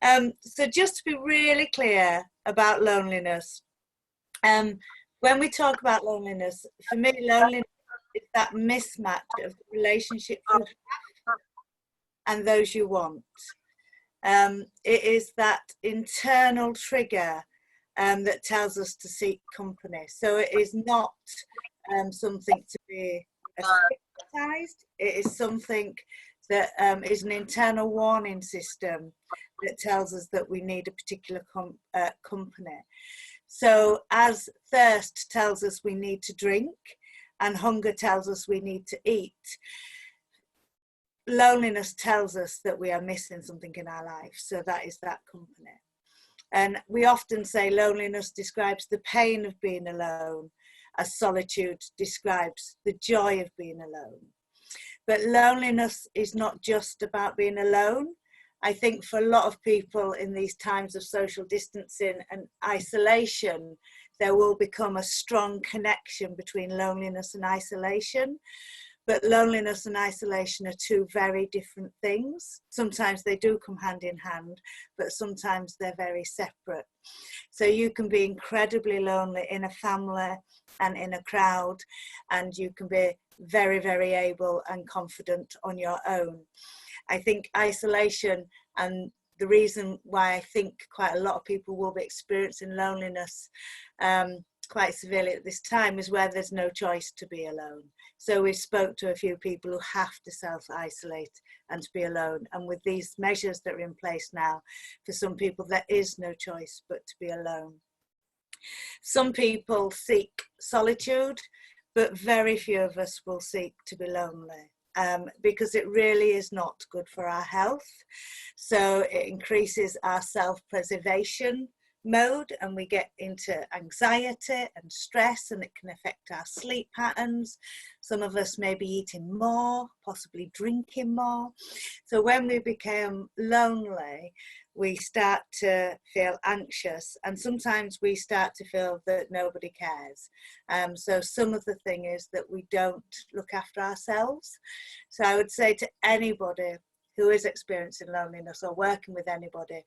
So just to be really clear about loneliness, when we talk about loneliness, for me, loneliness is that mismatch of the relationships you have and those you want. It is that internal trigger that tells us to seek company. So it is not something to be stigmatized. It is something that is an internal warning system that tells us that we need a particular company. So as thirst tells us we need to drink and hunger tells us we need to eat, loneliness tells us that we are missing something in our life. So that is that company. And we often say loneliness describes the pain of being alone, as solitude describes the joy of being alone. But loneliness is not just about being alone. I think for a lot of people in these times of social distancing and isolation, there will become a strong connection between loneliness and isolation. But loneliness and isolation are two very different things. Sometimes they do come hand in hand, but sometimes they're very separate. So you can be incredibly lonely in a family and in a crowd, and you can be very, very able and confident on your own. I think isolation, and the reason why I think quite a lot of people will be experiencing loneliness quite severely at this time, is where there's no choice to be alone. So we spoke to a few people who have to self-isolate and to be alone. And with these measures that are in place now, for some people, there is no choice but to be alone. Some people seek solitude, but very few of us will seek to be lonely. Because it really is not good for our health. So it increases our self-preservation mode, and we get into anxiety and stress, and it can affect our sleep patterns. Some of us may be eating more, possibly drinking more. So when we become lonely, we start to feel anxious, and sometimes we start to feel that nobody cares. So some of the thing is that we don't look after ourselves. So I would say to anybody who is experiencing loneliness, or working with anybody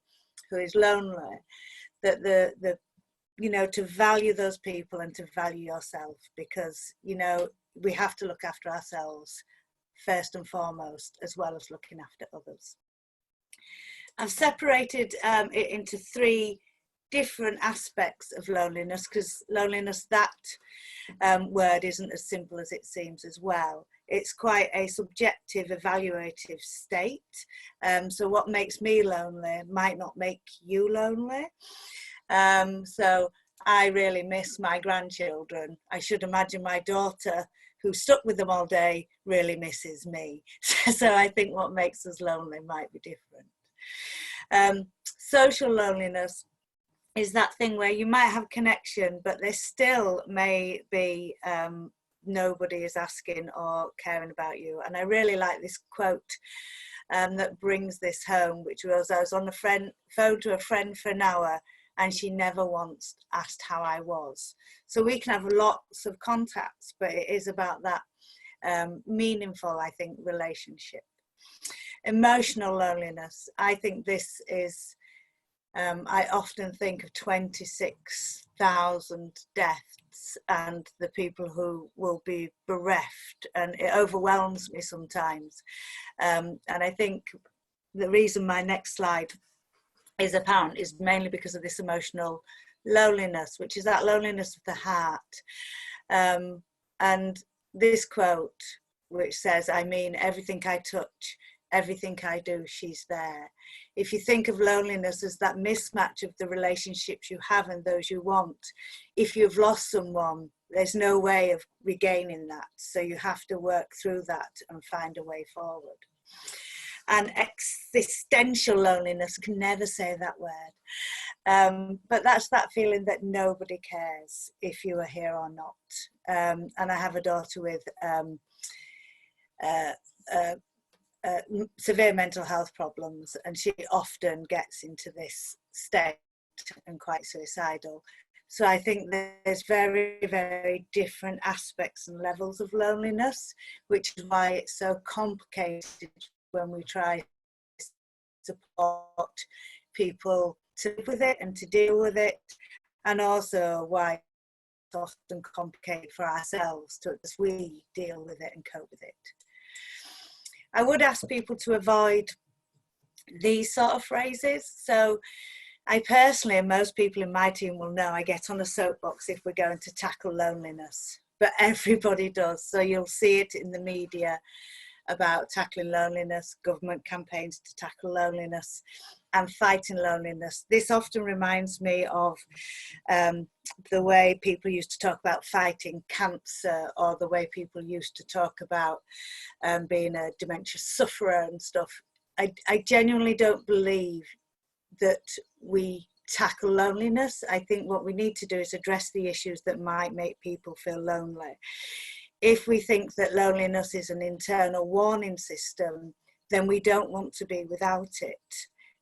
who is lonely, that the you know, to value those people and to value yourself, because, you know, we have to look after ourselves first and foremost, as well as looking after others. I've separated it into three different aspects of loneliness, because loneliness, that word isn't as simple as it seems as well. It's quite a subjective, evaluative state. So what makes me lonely might not make you lonely. So I really miss my grandchildren. I should imagine my daughter, who's stuck with them all day, really misses me. So I think what makes us lonely might be different. Social loneliness is that thing where you might have connection, but there still may be nobody is asking or caring about you. And I really like this quote that brings this home, which was, I was on the phone to a friend for an hour, and she never once asked how I was. So we can have lots of contacts, but it is about that meaningful, I think, relationship. Emotional loneliness, I think this is, I often think of 26,000 deaths and the people who will be bereft, and it overwhelms me sometimes. And I think the reason my next slide is apparent is mainly because of this emotional loneliness, which is that loneliness of the heart. And this quote, which says, I mean, everything I touch, everything I do, she's there. If you think of loneliness as that mismatch of the relationships you have and those you want, if you've lost someone, there's no way of regaining that. So you have to work through that and find a way forward. And existential loneliness, can never say that word. But that's that feeling that nobody cares if you are here or not. And I have a daughter with severe mental health problems, and she often gets into this state and quite suicidal. So I think there's very, very different aspects and levels of loneliness, which is why it's so complicated when we try to support people to live with it and to deal with it, and also why it's often complicated for ourselves to, as we deal with it and cope with it. I would ask people to avoid these sort of phrases. So I personally, and most people in my team will know, I get on a soapbox if we're going to tackle loneliness, but everybody does. So you'll see it in the media about tackling loneliness, government campaigns to tackle loneliness and fighting loneliness. This often reminds me of the way people used to talk about fighting cancer, or the way people used to talk about being a dementia sufferer and stuff. I genuinely don't believe that we tackle loneliness. I think what we need to do is address the issues that might make people feel lonely. If we think that loneliness is an internal warning system, then we don't want to be without it.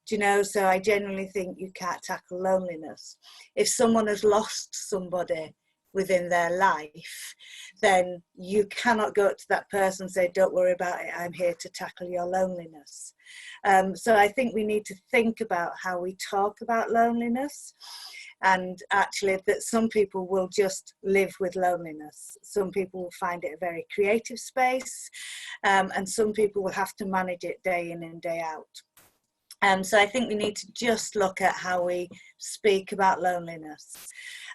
Do you know? So I genuinely think you can't tackle loneliness. If someone has lost somebody within their life, then you cannot go up to that person and say, don't worry about it, I'm here to tackle your loneliness. So I think we need to think about how we talk about loneliness, and actually that some people will just live with loneliness. Some people will find it a very creative space, and some people will have to manage it day in and day out. So I think we need to just look at how we speak about loneliness.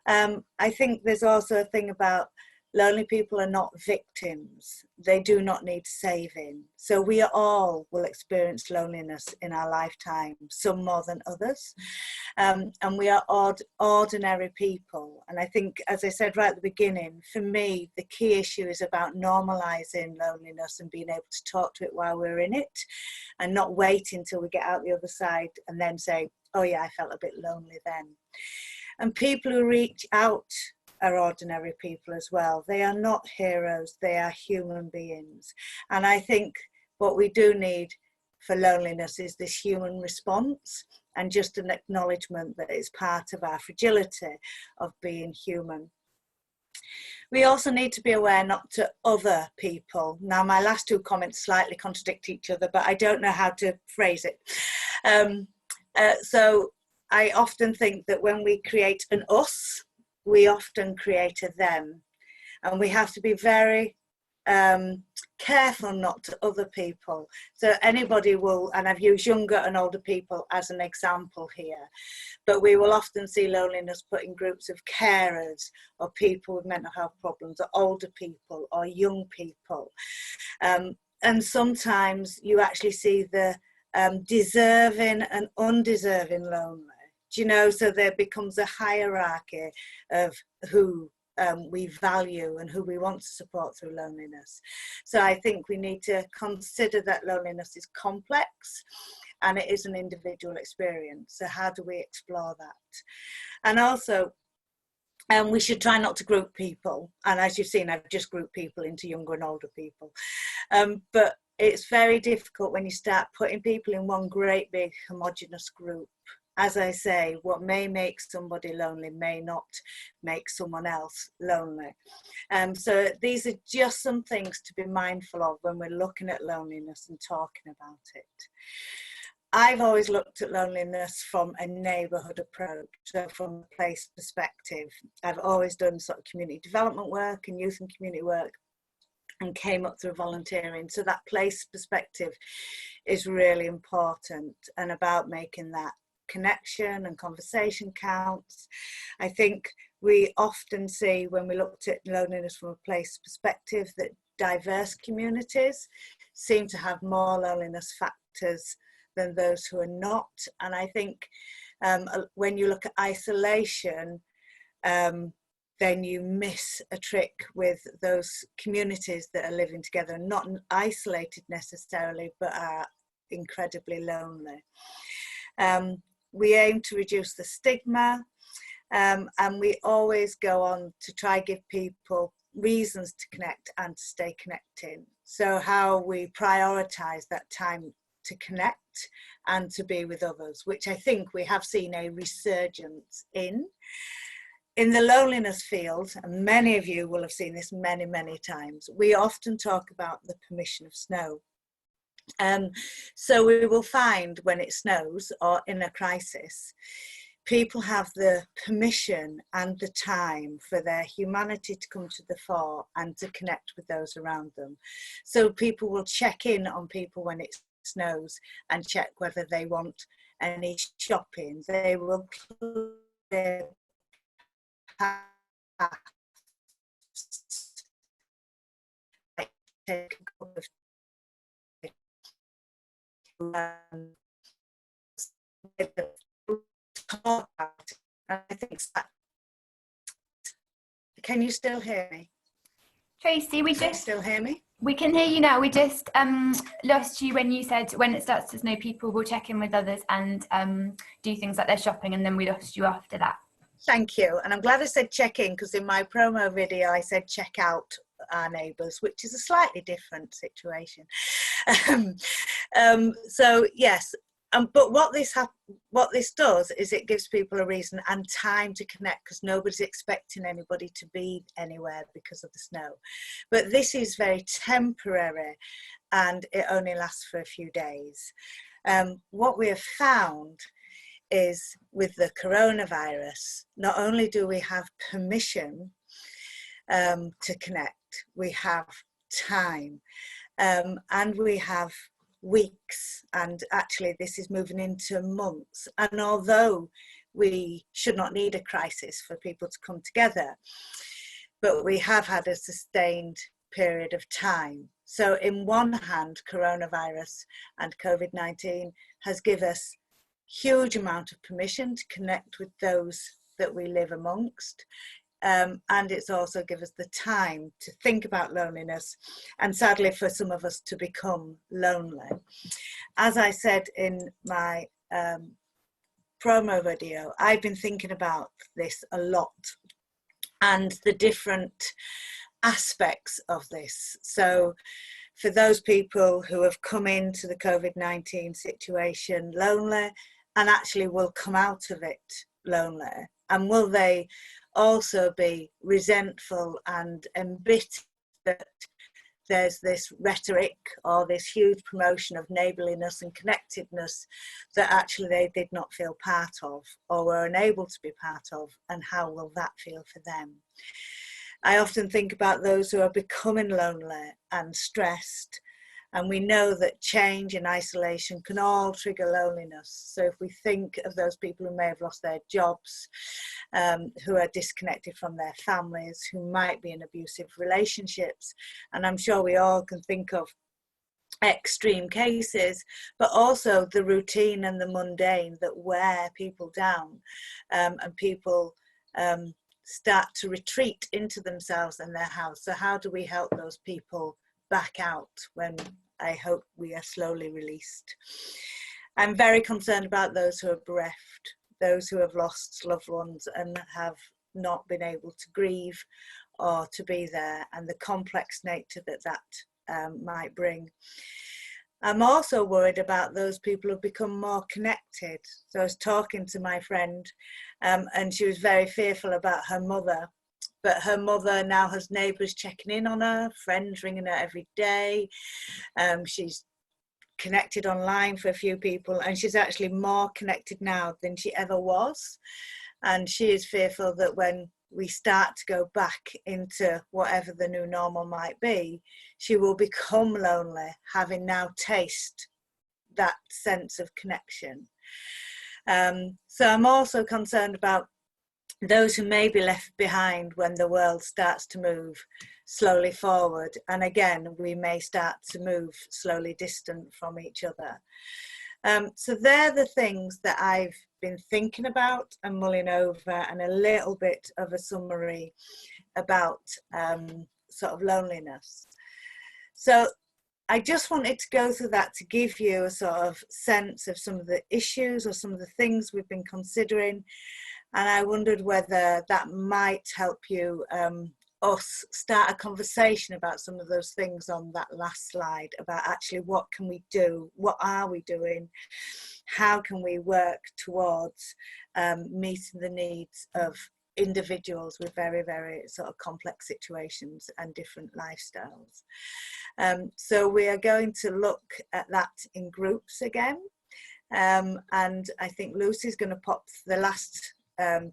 I think there's also a thing about lonely people are not victims. They do not need saving. So we all will experience loneliness in our lifetime, some more than others. And we are ordinary people. And I think, as I said right at the beginning, for me, the key issue is about normalising loneliness and being able to talk to it while we're in it, and not wait until we get out the other side and then say, oh yeah, I felt a bit lonely then. And people who reach out are ordinary people as well. They are not heroes, they are human beings. And I think what we do need for loneliness is this human response, and just an acknowledgement that it's part of our fragility of being human. We also need to be aware not to other people. Now, my last two comments slightly contradict each other, but I don't know how to phrase it. So I often think that when we create an us, we often create a them, and we have to be very careful not to other people. So anybody will, and I've used younger and older people as an example here, but we will often see loneliness put in groups of carers, or people with mental health problems, or older people, or young people. And sometimes you actually see the deserving and undeserving lonely. Do you know? So there becomes a hierarchy of who we value and who we want to support through loneliness. So I think we need to consider that loneliness is complex and it is an individual experience. So how do we explore that? And also, we should try not to group people. And as you've seen, I've just grouped people into younger and older people. But it's very difficult when you start putting people in one great big homogenous group. As I say, what may make somebody lonely may not make someone else lonely. So these are just some things to be mindful of when we're looking at loneliness and talking about it. I've always looked at loneliness from a neighbourhood approach, so from a place perspective. I've always done sort of community development work and youth and community work, and came up through volunteering. So that place perspective is really important, and about making that connection and conversation counts. I think we often see, when we looked at loneliness from a place perspective, that diverse communities seem to have more loneliness factors than those who are not. And I think when you look at isolation, then you miss a trick with those communities that are living together, not isolated necessarily, but are incredibly lonely. We aim to reduce the stigma, and we always go on to try give people reasons to connect and to stay connected. So how we prioritise that time to connect and to be with others, which I think we have seen a resurgence in. In the loneliness field, and many of you will have seen this many, many times, we often talk about the permission of snow. So we will find when it snows or in a crisis, people have the permission and the time for their humanity to come to the fore and to connect with those around them. So people will check in on people when it snows and check whether they want any shopping. They will clear their paths, take a cup of talk about it. I think that. Can you still hear me? Tracy, Can you still hear me? We can hear you now. We just lost you when you said when it starts to snow, people will check in with others and do things like their shopping, and then we lost you after that. Thank you. And I'm glad I said check in, because in my promo video I said check out our neighbours, which is a slightly different situation. So yes, but what this does is it gives people a reason and time to connect, because nobody's expecting anybody to be anywhere because of the snow. But this is very temporary and it only lasts for a few days. What we have found is with the coronavirus, not only do we have permission to connect, we have time, and we have weeks, and actually this is moving into months. And although we should not need a crisis for people to come together, but we have had a sustained period of time. So in one hand, coronavirus and COVID-19 has given us huge amount of permission to connect with those that we live amongst, and it's also given us the time to think about loneliness, and sadly for some of us to become lonely. As I said in my promo video, I've been thinking about this a lot and the different aspects of this. So for those people who have come into the COVID-19 situation lonely and actually will come out of it lonely, and will they also be resentful and embittered that there's this rhetoric or this huge promotion of neighbourliness and connectedness that actually they did not feel part of or were unable to be part of, and how will that feel for them? I often think about those who are becoming lonely and stressed, and we know that change and isolation can all trigger loneliness. So if we think of those people who may have lost their jobs, who are disconnected from their families, who might be in abusive relationships, and I'm sure we all can think of extreme cases, but also the routine and the mundane that wear people down, and people start to retreat into themselves and their house. So how do we help those people back out when I hope we are slowly released? I'm very concerned about those who are bereft, those who have lost loved ones and have not been able to grieve or to be there, and the complex nature that might bring. I'm also worried about those people who've become more connected. So I was talking to my friend and she was very fearful about her mother, but her mother now has neighbours checking in on her, friends ringing her every day. She's connected online for a few people, and she's actually more connected now than she ever was. And she is fearful that when we start to go back into whatever the new normal might be, she will become lonely, having now tasted that sense of connection. So I'm also concerned about those who may be left behind when the world starts to move slowly forward, and again we may start to move slowly distant from each other. So they're the things that I've been thinking about and mulling over, and a little bit of a summary about sort of loneliness. So I just wanted to go through that to give you a sort of sense of some of the issues or some of the things we've been considering, and I wondered whether that might help you us start a conversation about some of those things on that last slide, about actually what can we do, what are we doing, how can we work towards meeting the needs of individuals with very, very sort of complex situations and different lifestyles. So we are going to look at that in groups again. And I think Lucy's going to pop the last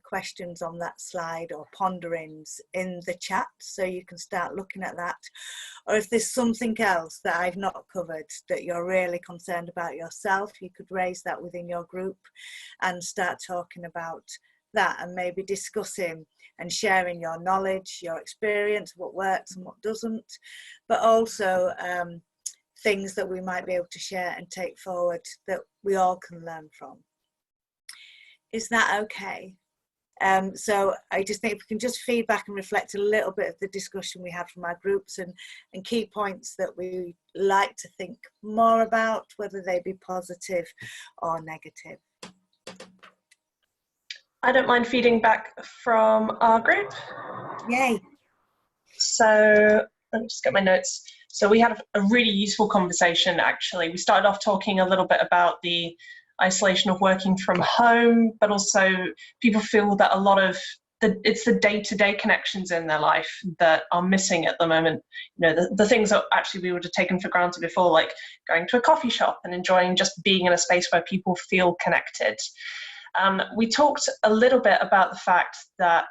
questions on that slide, or ponderings, in the chat, so you can start looking at that. Or if there's something else that I've not covered that you're really concerned about yourself, you could raise that within your group and start talking about that, and maybe discussing and sharing your knowledge, your experience, what works and what doesn't, but also things that we might be able to share and take forward that we all can learn from. Is that okay? So I just think if we can just feedback and reflect a little bit of the discussion we had from our groups, and key points that we like to think more about, whether they be positive or negative. I don't mind feeding back from our group. Yay. So let me just get my notes. So we had a really useful conversation, actually. We started off talking a little bit about the isolation of working from home, but also people feel that a lot of it's the day-to-day connections in their life that are missing at the moment. You know, the things that actually we would have taken for granted before, like going to a coffee shop and enjoying just being in a space where people feel connected. We talked a little bit about the fact that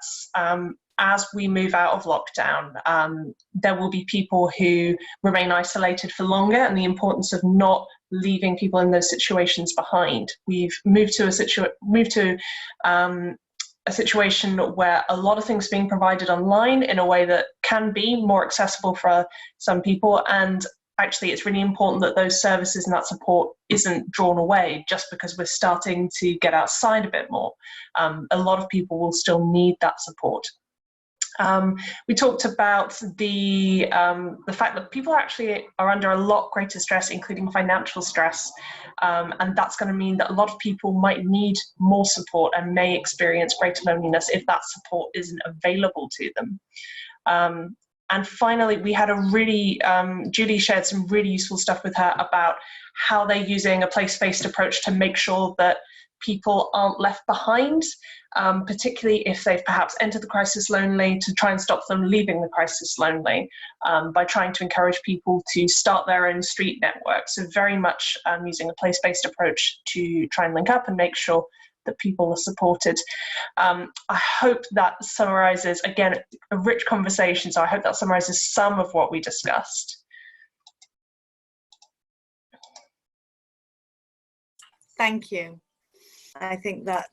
as we move out of lockdown, there will be people who remain isolated for longer, and the importance of not leaving people in those situations behind. We've moved to a situation where a lot of things are being provided online in a way that can be more accessible for some people, and actually it's really important that those services and that support isn't drawn away just because we're starting to get outside a bit more. A lot of people will still need that support. We talked about the fact that people actually are under a lot greater stress, including financial stress, and that's going to mean that a lot of people might need more support and may experience greater loneliness if that support isn't available to them. And finally, we had a really, Julie shared some really useful stuff with her about how they're using a place-based approach to make sure that people aren't left behind, particularly if they've perhaps entered the crisis lonely, to try and stop them leaving the crisis lonely, by trying to encourage people to start their own street network. So very much using a place-based approach to try and link up and make sure that people are supported. I hope that summarizes, again, a rich conversation, so I hope that summarizes some of what we discussed. Thank you. I think that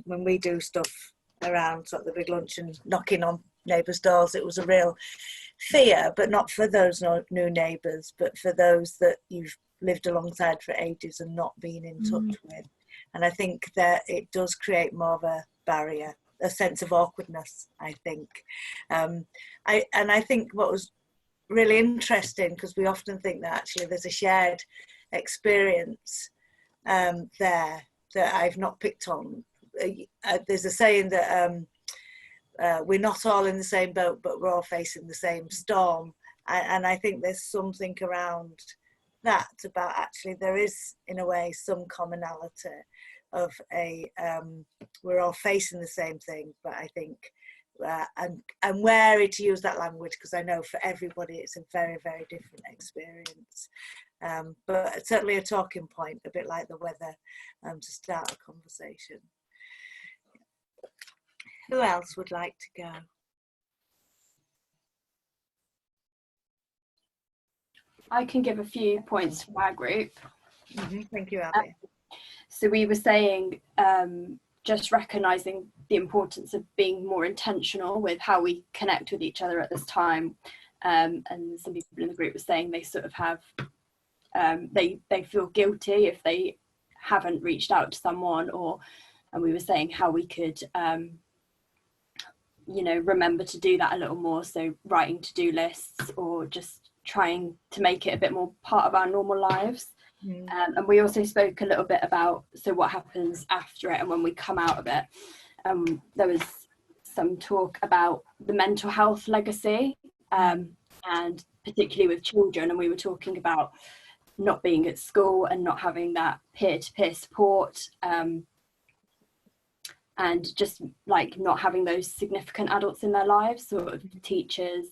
when we do stuff around sort of the big lunch and knocking on neighbours' doors, it was a real fear, but not for those new neighbours, but for those that you've lived alongside for ages and not been in touch with. And I think that it does create more of a barrier, a sense of awkwardness, I think. I think what was really interesting, because we often think that actually there's a shared experience there that I've not picked on. There's a saying that we're not all in the same boat, but we're all facing the same storm. And I think there's something around that, about actually there is, in a way, some commonality of we're all facing the same thing, but I think I'm wary to use that language, because I know for everybody it's a very, very different experience. But certainly a talking point, a bit like the weather, to start a conversation. Who else would like to go? I can give a few points from our group. Thank you, Abby. So we were saying just recognising the importance of being more intentional with how we connect with each other at this time. And some people in the group were saying they sort of have, they feel guilty if they haven't reached out to someone, and we were saying how we could, you know, remember to do that a little more. So writing to-do lists, or just trying to make it a bit more part of our normal lives. And we also spoke a little bit about, so what happens after it and when we come out of it. There was some talk about the mental health legacy, and particularly with children, and we were talking about not being at school and not having that peer-to-peer support, and just like not having those significant adults in their lives, sort of teachers,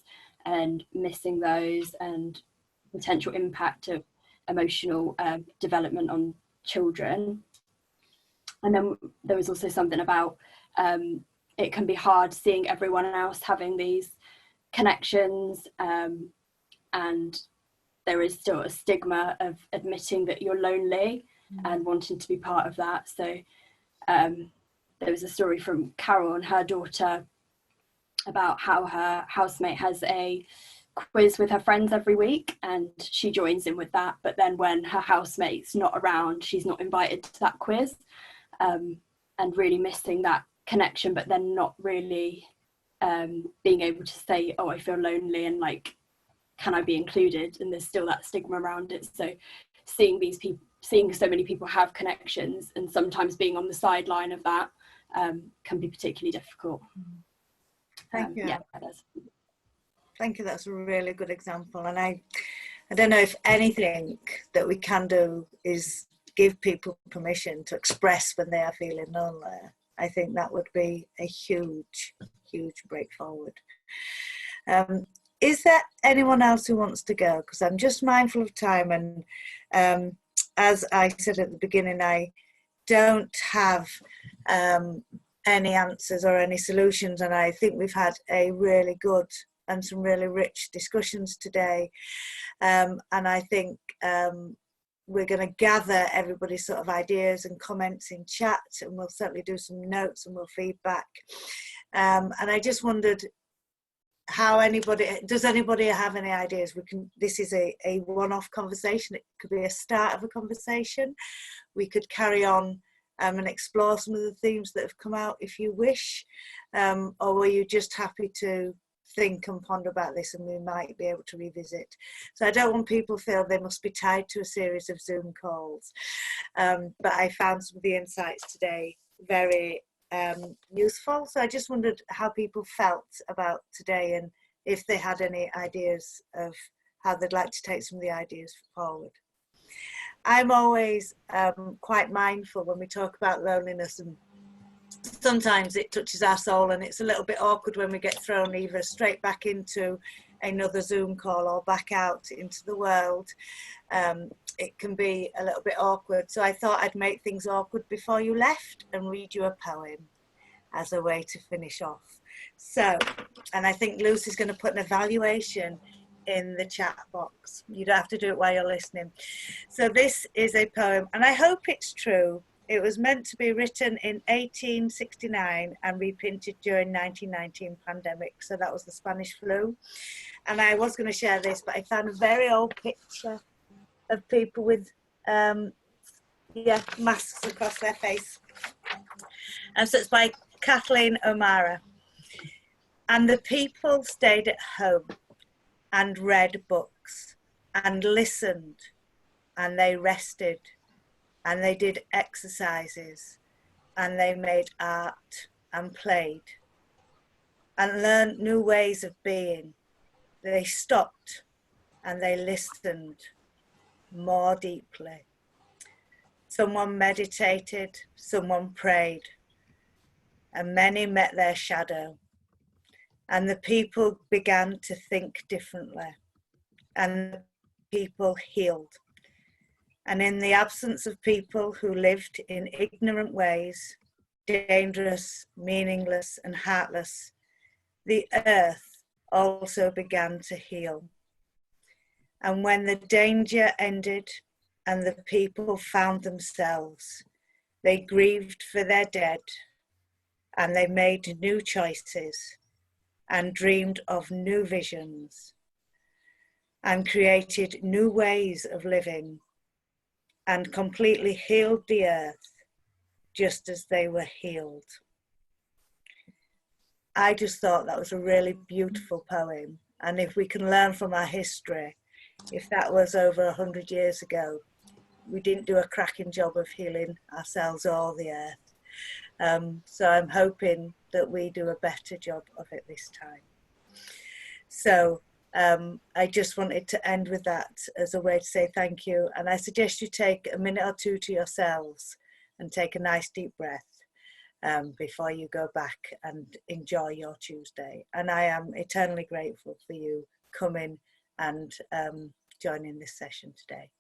and missing those, and potential impact of emotional development on children. And then there was also something about it can be hard seeing everyone else having these connections, and there is still a stigma of admitting that you're lonely and wanting to be part of that. So there was a story from Carol and her daughter about how her housemate has a quiz with her friends every week, and she joins in with that, but then when her housemate's not around, she's not invited to that quiz, and really missing that connection, but then not really being able to say, oh, I feel lonely, and like, can I be included? And there's still that stigma around it. So seeing these people, seeing so many people have connections, and sometimes being on the sideline of that can be particularly difficult. Thank you. Yeah, Thank you. That's a really good example. And I don't know if anything that we can do is give people permission to express when they are feeling lonely. I think that would be a huge, huge break forward. Is there anyone else who wants to go? Because I'm just mindful of time, and as I said at the beginning, I don't have any answers or any solutions, and I think we've had a really good and some really rich discussions today, and I think we're going to gather everybody's sort of ideas and comments in chat, and we'll certainly do some notes and we'll feedback. And I just wondered how does anybody have any ideas? This is a one-off conversation. It could be a start of a conversation. We could carry on and explore some of the themes that have come out if you wish, or were you just happy to think and ponder about this, and we might be able to revisit? So I don't want people to feel they must be tied to a series of Zoom calls, but I found some of the insights today very useful. So I just wondered how people felt about today, and if they had any ideas of how they'd like to take some of the ideas forward. I'm always quite mindful when we talk about loneliness, and sometimes it touches our soul, and it's a little bit awkward when we get thrown either straight back into another Zoom call or back out into the world. It can be a little bit awkward. So I thought I'd make things awkward before you left and read you a poem as a way to finish off. So, and I think Lucy's going to put an evaluation in the chat box. You don't have to do it while you're listening. So this is a poem, and I hope it's true. It was meant to be written in 1869 and reprinted during 1919 pandemic. So that was the Spanish flu. And I was going to share this, but I found a very old picture of people with masks across their face. And so it's by Kathleen O'Mara. And the people stayed at home and read books and listened, and they rested, and they did exercises, and they made art and played and learned new ways of being. They stopped and they listened more deeply. Someone meditated, someone prayed, and many met their shadow. And the people began to think differently, and the people healed. And in the absence of people who lived in ignorant ways, dangerous, meaningless, and heartless, the earth also began to heal. And when the danger ended and the people found themselves, they grieved for their dead, and they made new choices and dreamed of new visions and created new ways of living and completely healed the earth just as they were healed. I just thought that was a really beautiful poem. And if we can learn from our history, if that was over 100 years ago, we didn't do a cracking job of healing ourselves or the earth. So I'm hoping that we do a better job of it this time. So I just wanted to end with that as a way to say thank you. And I suggest you take a minute or two to yourselves and take a nice deep breath. before you go back and enjoy your Tuesday. And I am eternally grateful for you coming and joining this session today.